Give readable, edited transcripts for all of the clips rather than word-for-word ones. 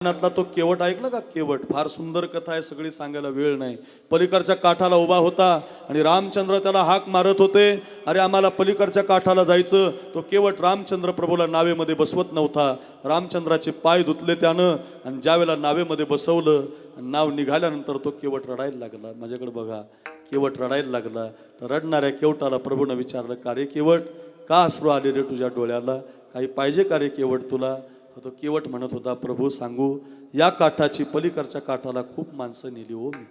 नातला तो केवट ऐकलं का? केवट फार सुंदर कथा आहे, सगळी सांगायला वेळ नाही. पलीकडच्या काठाला उभा होता आणि रामचंद्र त्याला हाक मारत होते, अरे आम्हाला पलीकडच्या काठाला जायचं. तो केवट रामचंद्र प्रभूला नावेमध्ये बसवत नव्हता. रामचंद्राचे पाय धुतले त्यानं आणि ज्यावेळेला नावेमध्ये बसवलं, नाव निघाल्यानंतर तो केवट रडायला लागला. माझ्याकडे बघा, केवट रडायला लागला. तर रडणाऱ्या केवटाला प्रभूनं विचारलं, का रे केवट, का अश्रू आले रे तुझ्या डोळ्याला? काही पाहिजे का रे केवट तुला? तो केवट म्हणत होता, प्रभू सांगू, या काठाची पलीकडच्या काठाला खूप माणसं नेली हो मी.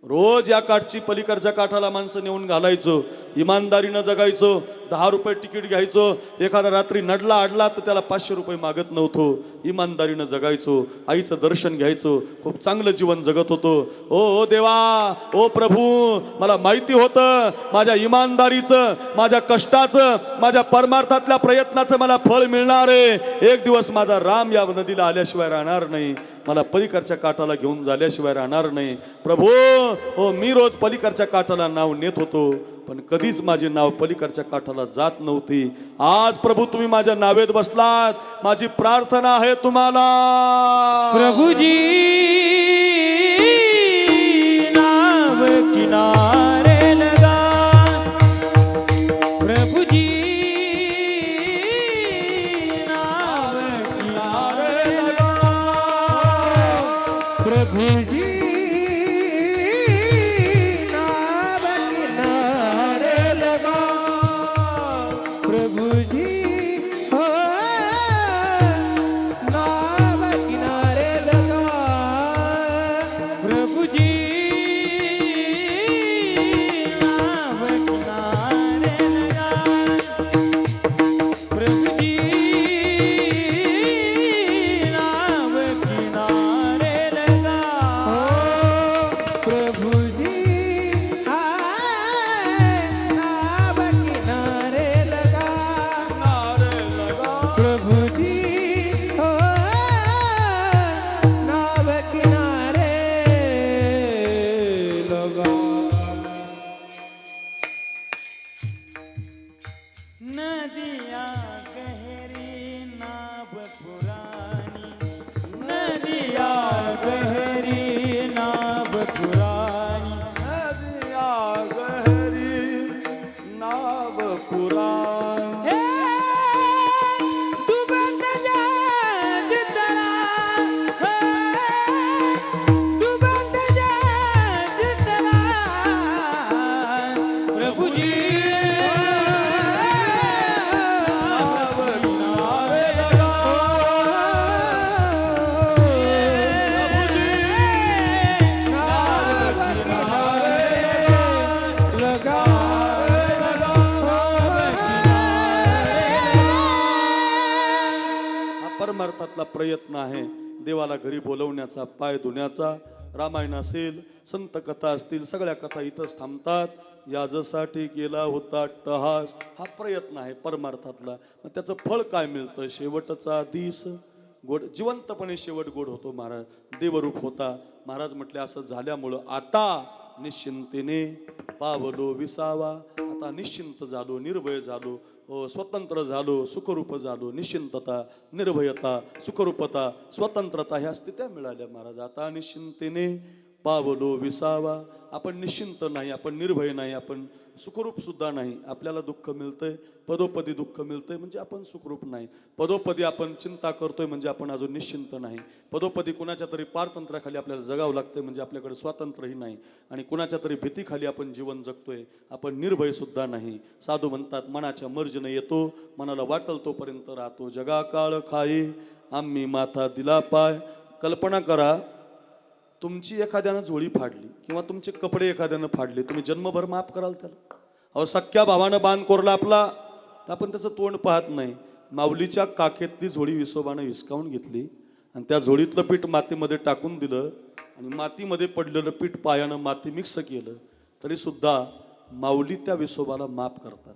रोज या काठची पलीकडच्या काठाला माणसं नेऊन घालायचो, इमानदारीनं जगायचो, 10 रुपये तिकीट घ्यायचो. एखादा रात्री नडला अडला तर त्याला 500 रुपये मागत नव्हतो. इमानदारीनं जगायचो, आईचं दर्शन घ्यायचो, खूप चांगलं जीवन जगत होतो. ओ देवा, ओ प्रभू, मला माहिती होतं माझ्या इमानदारीचं, माझ्या कष्टाचं, माझ्या परमार्थातल्या प्रयत्नाचं मला फळ मिळणार आहे. एक दिवस माझा राम या नदीला आल्याशिवाय राहणार नाही, मला पलीकडच्या काठाला घेऊन झाल्याशिवाय राहणार नाही. प्रभू हो, मी रोज पलीकडच्या काठाला नाव नेत होतो, पण कधीच माझे नाव पलीकडच्या काठाला जात नव्हती. आज प्रभू तुम्ही माझ्या नावेत बसलात, माझी प्रार्थना आहे तुम्हाला. प्रभुजी नाव किनारे लगा, प्रभुजी नाव किनारे लगा, प्रभुजी प्रभुजी हो नाव किनारे लगा, प्रभुजी नाव किनारे लगा, प्रभुजी नाव किनारे लगा, प्रभुजी नाव किनारे लगा, प्रभुजी हो नाव किनारे लगा. नदिया गहरी नाव पुरानी, नदिया गहरी नाव पुरानी, नदिया गहरी नाव पुरानी, डूबत जहाज तरा, डूबत जहाज तरा, प्रभुजी नाव किनारे लगा, नाव किनारे लगा, हा परमार्थातला प्रयत्न आहे. देवाला घरी बोलवण्याचा, पाय धुण्याचा. रामायण असेल, संत कथा असतील, सगळ्या कथा इथंच थांबतात. याजसाठी गेला होता टहास, हा प्रयत्न आहे परमार्थातला. मग त्याचं फळ काय मिळतं? शेवटचा दिस गोड, जिवंतपणे शेवट गोड होतो. महाराज देवरूप होता. महाराज म्हटले, असं झाल्यामुळं आता निश्चिंतेने पावलो विसावा. आता निश्चिंत झालो, निर्भय झालो, स्वतंत्र झालो, सुखरूप झालो. निश्चिंतता, निर्भयता, सुखरूपता, स्वतंत्रता ह्या स्थित्या मिळाल्या. महाराज आता निश्चिंतेने पावलो विसावा. आपण निश्चिंत नाही, आपण निर्भय नाही, आपण सुखरूप सुद्धा नाही. आपल्याला दुःख मिळतंय, पदोपदी दुःख मिळतंय म्हणजे आपण सुखरूप नाही. पदोपदी आपण चिंता करतोय म्हणजे आपण अजून निश्चिंत नाही. पदोपदी कुणाच्या तरी पारतंत्र्याखाली आपल्याला जगावं लागतंय म्हणजे आपल्याकडे स्वातंत्र्यही नाही. आणि कुणाच्या तरी भीतीखाली आपण जीवन जगतोय, आपण निर्भय सुद्धा नाही. साधू म्हणतात, मनाच्या मर्जीने येतो, मनाला वाटल तोपर्यंत राहतो. जगा काळ खाई आम्ही माथा दिला पाय. कल्पना करा, तुमची एखाद्यानं झोळी फाडली किंवा तुमचे कपडे एखाद्यानं फाडले, तुम्ही जन्मभर माफ कराल त्याला? अहो, सख्या भावानं बाण कोरला आपला तर आपण त्याचं तोंड पाहत नाही. माऊलीच्या काखेतली झोळी विसोबानं हिसकावून घेतली आणि त्या झोळीतलं पीठ मातीमध्ये टाकून दिलं आणि मातीमध्ये पडलेलं पीठ पायानं माती मिक्स केलं, तरी सुद्धा माऊली त्या विसोबाला माफ करतात.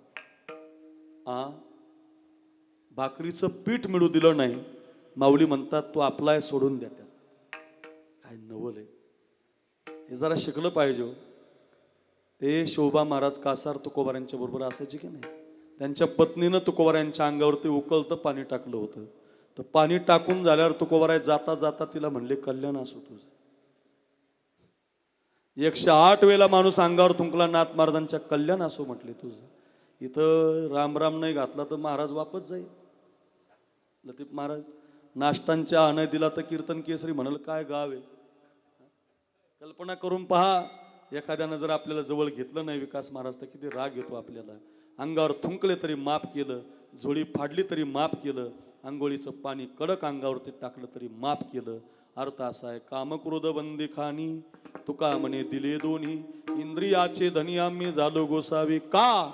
भाकरीचं पीठ मिळू दिलं नाही, माऊली म्हणतात, तो आपलाय सोडून द्या. काय नवल आहे हे, जरा शिकलं पाहिजे. ते शोभा महाराज कासार तुकोबारांच्या बरोबर असायचे की नाही? त्यांच्या पत्नीनं तुकोबारांच्या अंगावरती उकळतं पाणी टाकलं होतं तर पाणी टाकून झाल्यावर तुकोबाराय जाता जाता तिला म्हणले कल्याण असो तुझं. 108 वेळेला माणूस अंगावर थुंकला नाथ महाराजांच्या कल्याण असो म्हटले तुझं. इथं राम राम नाही घातला तर महाराज वापस जाईल. लतीफ महाराज नाष्टांच्या अनय दिला तर कीर्तन केसरी म्हणाल काय गाव आहे. कल्पना करून पहा, एखाद्यानं जर आपल्याला जवळ घेतलं नाही विकास महाराज तर किती राग येतो आपल्याला. अंगावर थुंकले तरी माफ केलं, झोळी फाडली तरी माफ केलं, आंघोळीचं पाणी कडक अंगावरती टाकलं तरी माफ केलं. अर्थ असा आहे कामक्रोध बंदी खानी तुका म्हणे दिले दोन्ही इंद्रियाचे धनी आम्ही झालो गोसावी. का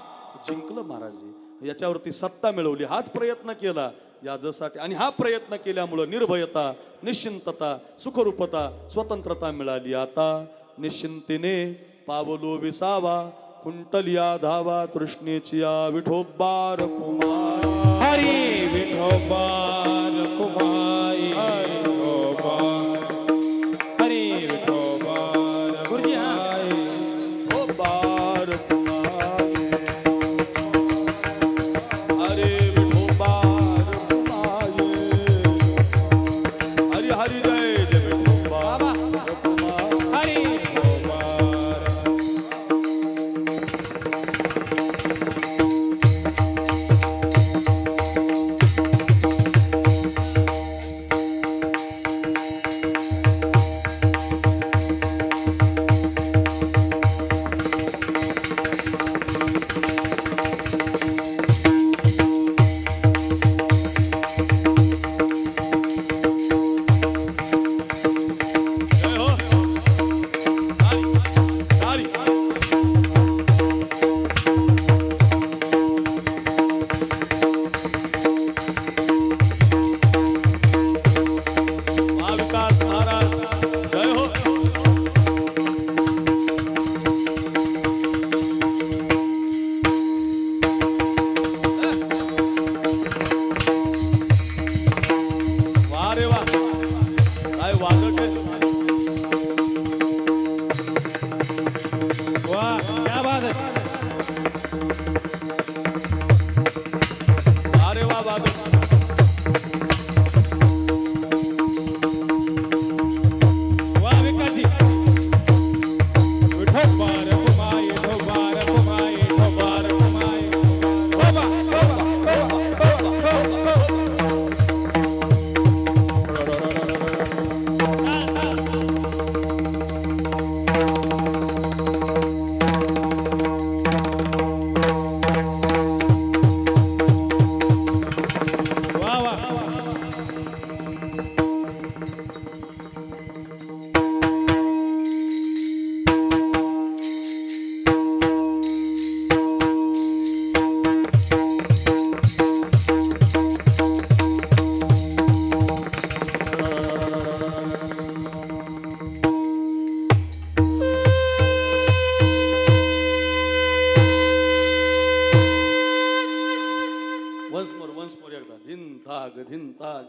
जिंकलं महाराज याच्यावरती सत्ता मिळवली. हाच प्रयत्न केला यासाठी आणि हा प्रयत्न केल्यामुळं निर्भयता, निश्चिंतता, सुखरूपता, स्वतंत्रता मिळाली. आता निश्चिंतेने पावलो विसावा कुंटलिया धावा तृष्णेचिया विठोबार कुमार हरी विठोबार कुमाई विठोबा हरी विठोबार गुरुजी विठोबार कुमार हरे विठोबार कुमार हरी हरी जय जय विठोबार कुमार हरी जय हो हरी महाविकास महाराज जय हो. वा रे वा काय वादक आहे. वाह क्या बात है. अरे वा वादक वाह विकास जी. विठोबार कुमाई विठोबार कुमाई विठोबार कुमाई वाह वाह. वन्स मोर एकदा धिन ताग धिन ताग